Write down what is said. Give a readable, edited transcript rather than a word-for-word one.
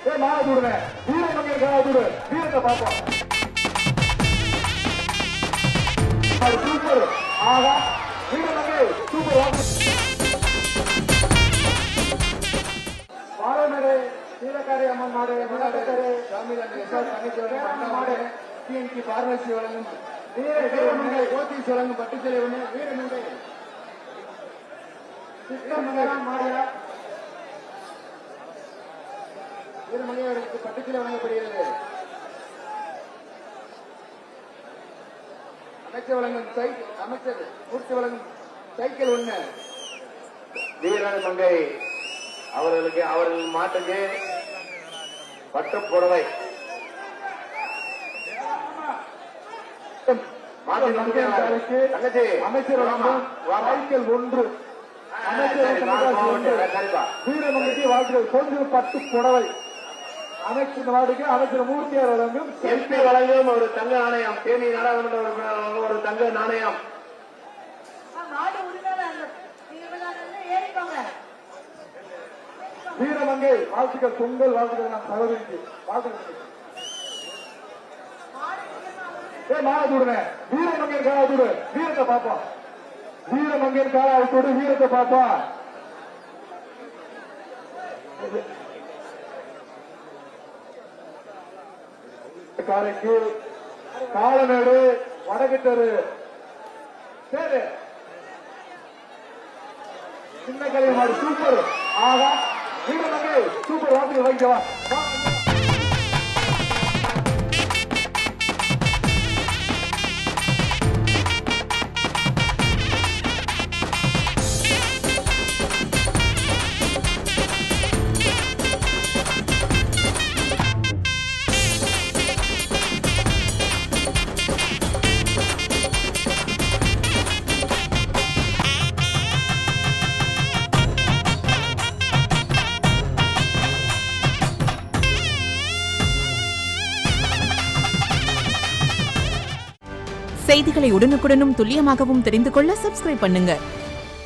மாவட்டூடுங்க வீரமங்கை காவட்டூடு வீரத்தை பார்ப்போம். சூப்பர் ஆகா வீரமங்கை சூப்பர் பாலமேடு சீலக்காரி அம்மன் மாடு மாடு டிஎன்கி பார்வசி வழங்கும் வீரமங்கை கோத்தீஸ் வழங்கும் பட்டுச்சலை ஒண்ணு வீரமங்கை சித்தமங்கலம் மாடியா வீரமங்கை அவர்களுக்கு பட்டுச்சலை வழங்கப்படுகிறது. அமைச்சர் வழங்கும் அமைச்சர் பூர்த்தி வழங்கும் சைக்கிள் ஒண்ணு வீரமங்கை அவர்களுக்கு அவர்கள் மாட்டுக்கு பட்டு புடவை அமைச்சர் சைக்கிள் ஒன்று வீரமங்கைக்கு வாழ்க்கை கொஞ்சம் பட்டு புடவை அமைச்சர் வார்டுக்கு அமைச்சர் மூர்த்தியார் வழங்கும் எம்பி வழங்கும் ஒரு தங்க நாணயம் தேனி நாடாளுமன்ற உறுப்பினர் ஒரு தங்க நாணயம் வீரமங்கை வாழ்த்துக்கள் பொங்கல் வாழ்த்துக்கள் நான் சகோதரிக்கு வாழ்த்துக்கள் மாவட்டூடுங்க வீரமங்கை காவட்டூடு வீரத்தை பார்ப்போம். வீரமங்கை காவட்டூடு வீரத்தை பார்ப்போம். காரைக்கு காலமேடு வடக்கு தெரு சரி சின்ன கலை மாடு சூப்பர் ஆகா வீரமங்கை சூப்பர் வாக்கு வைக்கவா. செய்திகளை உடனுக்குடனும் துல்லியமாகவும் தெரிந்து கொள்ள சப்ஸ்கிரைப் பண்ணுங்க.